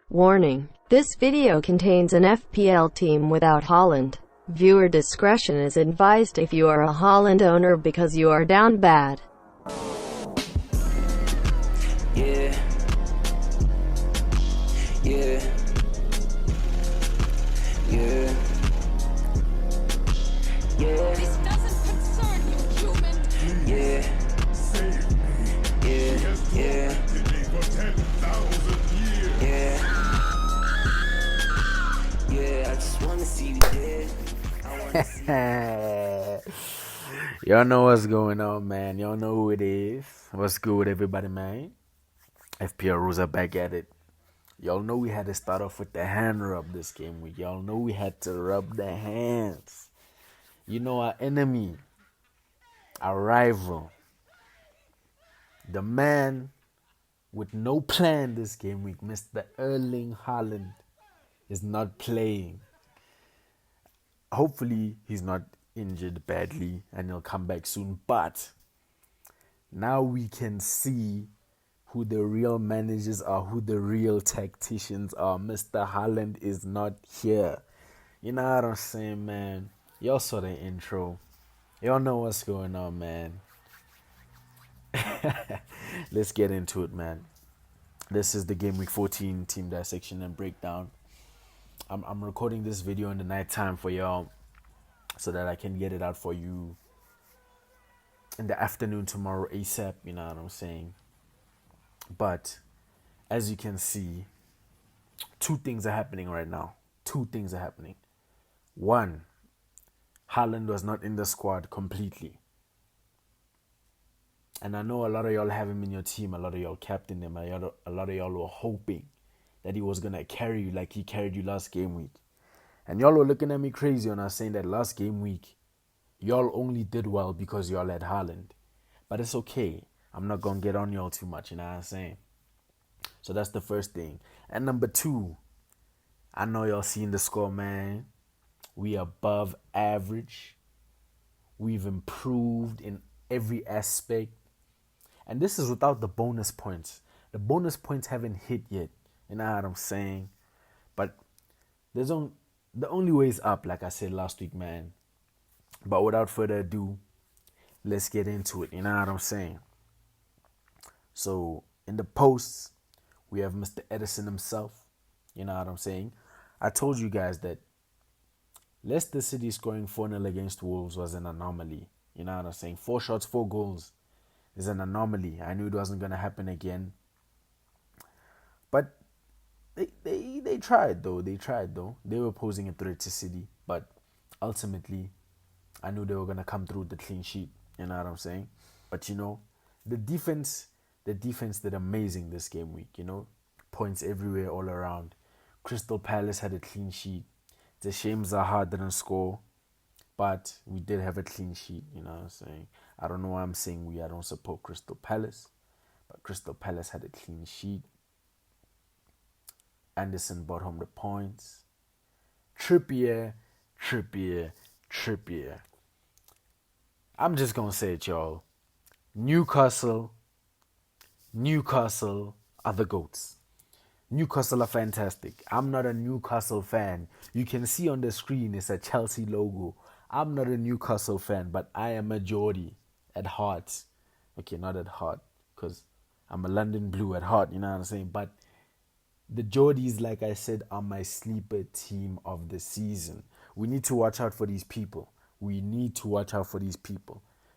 Warning: this video contains an FPL team without Haaland. Viewer discretion is advised if you are a Haaland owner because you are down bad. Yeah. This doesn't concern you, human. Yeah. I just wanna see you dead. Y'all know what's going on, man. Y'all know who it is. What's good with everybody, man? FPL rules are back at it. Y'all know we had to start off with the hand rub this game week. Y'all know we had to rub the hands. You know, our enemy, our rival, the man with no plan this game week, Mr. Erling Haaland, is not playing. Hopefully he's not injured badly and he'll come back soon. But now we can see who the real managers are, who the real tacticians are. Mr. Haaland is not here. You know what I'm saying, man? Y'all saw the intro. Y'all know what's going on, man. Let's get into it, man. This is the Game Week 14 team dissection and breakdown. I'm recording this video in the night time for y'all so that I can get it out for you in the afternoon tomorrow ASAP, you know what I'm saying? But as you can see, two things are happening right now. Two things are happening. One, Haaland was not in the squad completely. And I know a lot of y'all have him in your team. A lot of y'all captained him. A lot of y'all were hoping that he was going to carry you like he carried you last game week. And y'all were looking at me crazy when I was saying that last game week, y'all only did well because y'all had Haaland. But it's okay. I'm not going to get on y'all too much, you know what I'm saying? So that's the first thing. And number two, I know y'all seen the score, man. We above average. We've improved in every aspect. And this is without the bonus points. The bonus points haven't hit yet. You know what I'm saying? But the only way is up, like I said last week, man. But without further ado, let's get into it. You know what I'm saying? So in the posts, we have Mr. Edison himself. You know what I'm saying? I told you guys that Leicester City scoring 4-0 against Wolves was an anomaly. You know what I'm saying? 4 shots, 4 goals is an anomaly. I knew it wasn't going to happen again. But they tried, though. They were posing a threat to City. But ultimately, I knew they were going to come through with the clean sheet. You know what I'm saying? But, you know, the defense did amazing this game week, you know. Points everywhere, all around. Crystal Palace had a clean sheet. It's a shame Zaha didn't score. But we did have a clean sheet, you know what I'm saying? I don't know why I'm saying I don't support Crystal Palace. But Crystal Palace had a clean sheet. Anderson brought home the points. Trippier. I'm just going to say it, y'all. Newcastle are the GOATs. Newcastle are fantastic. I'm not a Newcastle fan. You can see on the screen it's a Chelsea logo. I'm not a Newcastle fan, but I am a Geordie at heart. Okay, not at heart, because I'm a London Blue at heart, you know what I'm saying? But the Geordies, like I said, are my sleeper team of the season. We need to watch out for these people.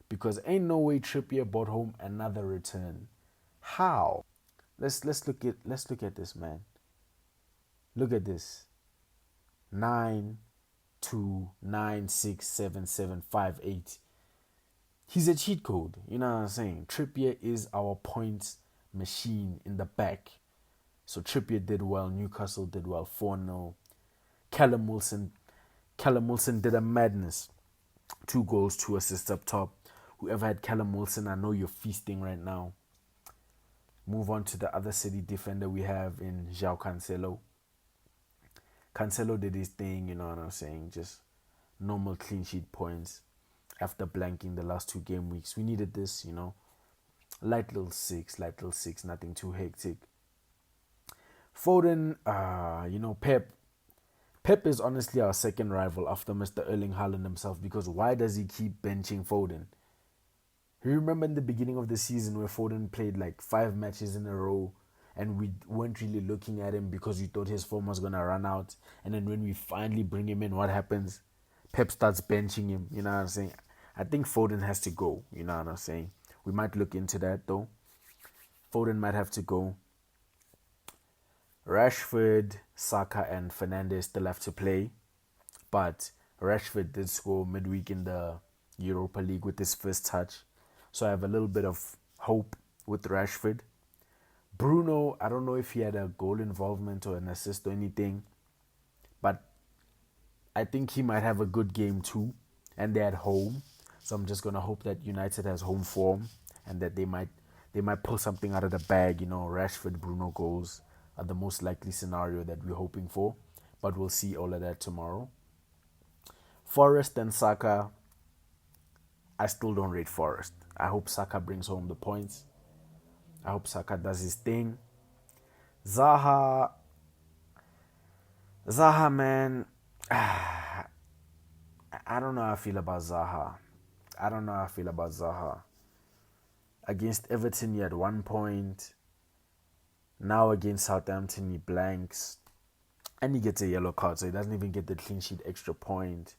Because ain't no way Trippier brought home another return. How? Let's look at this, man. Look at this. 9-2-9-6-7-7-5-8. He's a cheat code. You know what I'm saying? Trippier is our points machine in the back. So Trippier did well. Newcastle did well. 4-0. Callum Wilson did a madness. 2 goals, 2 assists up top. Whoever had Callum Wilson, I know you're feasting right now. Move on to the other City defender we have in João Cancelo. Cancelo did his thing, you know what I'm saying? Just normal clean sheet points after blanking the last 2 game weeks. We needed this, you know. Light little six, nothing too hectic. Foden, Pep is honestly our second rival after Mr. Erling Haaland himself, because why does he keep benching Foden? You remember in the beginning of the season where Foden played like 5 matches in a row and we weren't really looking at him because we thought his form was going to run out. And then when we finally bring him in, what happens? Pep starts benching him. You know what I'm saying? I think Foden has to go. You know what I'm saying? We might look into that though. Foden might have to go. Rashford, Saka and Fernandes still have to play. But Rashford did score midweek in the Europa League with his first touch. So I have a little bit of hope with Rashford. Bruno, I don't know if he had a goal involvement or an assist or anything, but I think he might have a good game too. And they're at home, so I'm just gonna hope that United has home form and that they might pull something out of the bag. Rashford, Bruno goals are the most likely scenario that we're hoping for, but we'll see all of that tomorrow. Forest and Saka, I still don't rate Forest. I hope Saka brings home the points. I hope Saka does his thing. Zaha, man, I don't know how I feel about Zaha. Against Everton, he had 1 point. Now against Southampton, he blanks. And he gets a yellow card, so he doesn't even get the clean sheet extra point.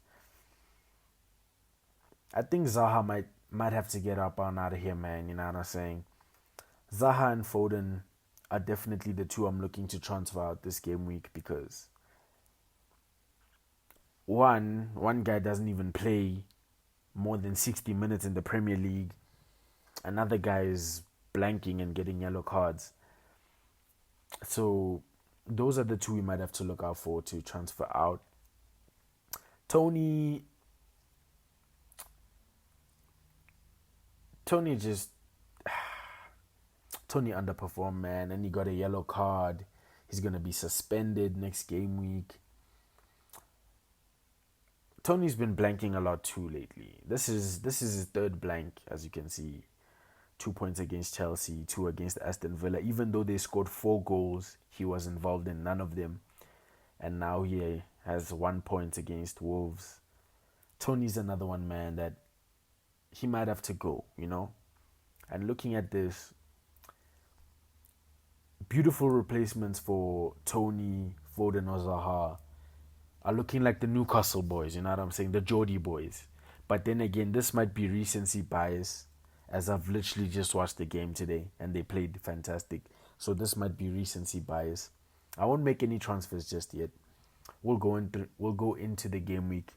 I think Zaha might have to get up and out of here, man. You know what I'm saying? Zaha and Foden are definitely the two I'm looking to transfer out this game week, because one guy doesn't even play more than 60 minutes in the Premier League. Another guy is blanking and getting yellow cards. So those are the two we might have to look out for to transfer out. Tony underperformed, man, and he got a yellow card. He's going to be suspended next game week. Tony's been blanking a lot too lately. This is his third blank, as you can see. 2 points against Chelsea, 2 against Aston Villa. Even though they scored 4 goals, he was involved in none of them. And now he has 1 point against Wolves. Tony's another one, man, that he might have to go, And looking at this, beautiful replacements for Tony, Foden or Zaha are looking like the Newcastle boys, you know what I'm saying? The Geordie boys. But then again, this might be recency bias, as I've literally just watched the game today and they played fantastic. So this might be recency bias. I won't make any transfers just yet. We'll go into the game week,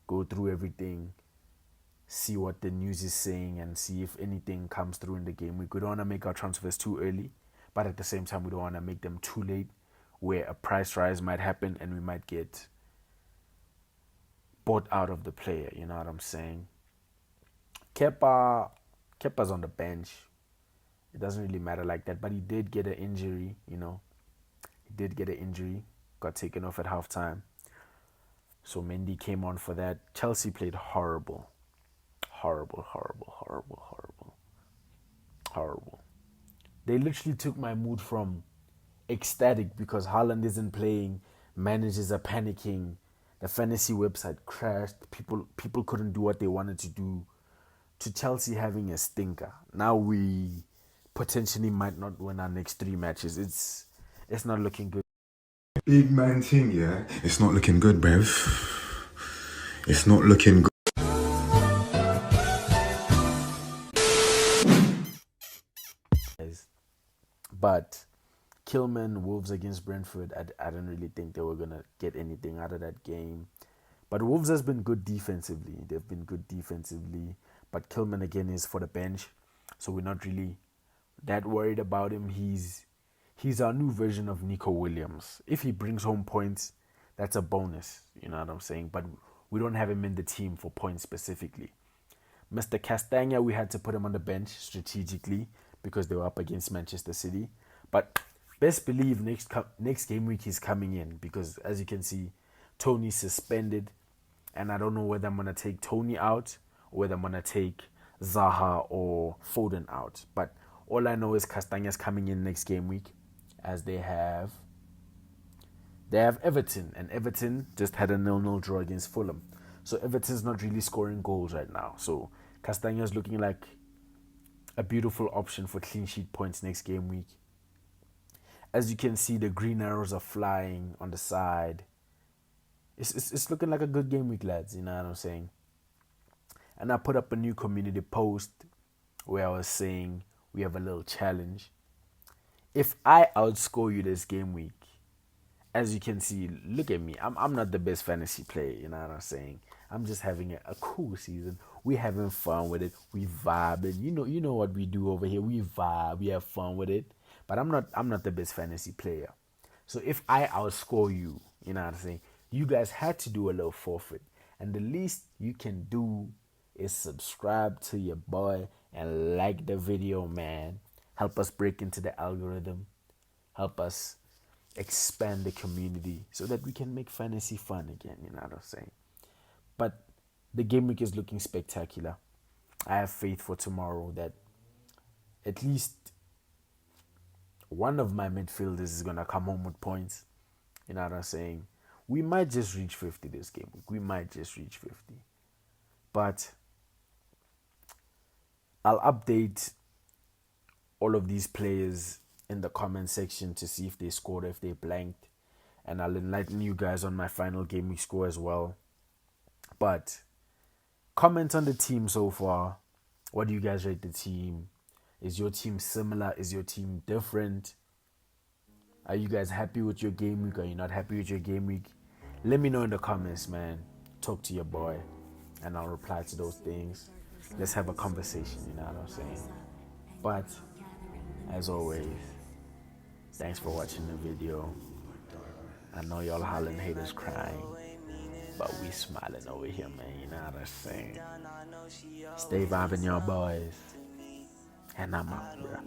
go through everything, see what the news is saying, and see if anything comes through in the game week. We don't want to make our transfers too early, but at the same time, we don't want to make them too late, where a price rise might happen and we might get bought out of the player. You know what I'm saying? Kepa's on the bench. It doesn't really matter like that, but he did get an injury. He did get an injury. Got taken off at halftime. So Mendy came on for that. Chelsea played horrible. Horrible. They literally took my mood from ecstatic because Haaland isn't playing, managers are panicking, the fantasy website crashed, people couldn't do what they wanted to do, to Chelsea having a stinker. Now we potentially might not win our next 3 matches. It's not looking good. Big man thing, yeah? It's not looking good, bruv. It's not looking good. But Kilman, Wolves against Brentford, I don't really think they were going to get anything out of that game. But Wolves has been good defensively. They've been good defensively. But Kilman, again, is for the bench. So we're not really that worried about him. He's our new version of Nico Williams. If he brings home points, that's a bonus. You know what I'm saying? But we don't have him in the team for points specifically. Mr. Castagna, we had to put him on the bench strategically because they were up against Manchester City. But best believe next game week he's coming in, because as you can see, Tony's suspended. And I don't know whether I'm going to take Tony out or whether I'm going to take Zaha or Foden out. But all I know is Castagna's coming in next game week, as they have They have Everton, and Everton just had a 0-0 draw against Fulham. So Everton's not really scoring goals right now. So Castaño's looking like a beautiful option for clean sheet points next game week. As you can see, the green arrows are flying on the side. It's looking like a good game week, lads. You know what I'm saying? And I put up a new community post where I was saying we have a little challenge. If I outscore you this game week, as you can see, look at me. I'm not the best fantasy player, you know what I'm saying? I'm just having a cool season. We having fun with it. We vibing. You know what we do over here. We vibe. We have fun with it. But I'm not the best fantasy player. So if I outscore you, you know what I'm saying? You guys had to do a little forfeit. And the least you can do is subscribe to your boy and like the video, man. Help us break into the algorithm. Help us expand the community so that we can make fantasy fun again, you know what I'm saying? But the game week is looking spectacular. I have faith for tomorrow that at least one of my midfielders is going to come home with points. You know what I'm saying? We might just reach 50 this game week. We might just reach 50. But I'll update all of these players in the comment section to see if they scored, if they blanked. And I'll enlighten you guys on my final game week score as well. But comment on the team so far. What do you guys rate the team? Is your team similar? Is your team different? Are you guys happy with your game week? Are you not happy with your game week? Let me know in the comments, man. Talk to your boy and I'll reply to those things. Let's have a conversation, you know what I'm saying? But as always, thanks for watching the video. I know y'all Haaland haters crying, but we smiling over here, man. You know what I'm saying? Stay vibing, y'all boys. And I'm out, bro.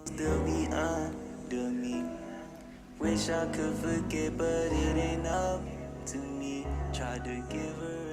Still be under me. Wish I could forget, but it ain't up to me. Tried to give her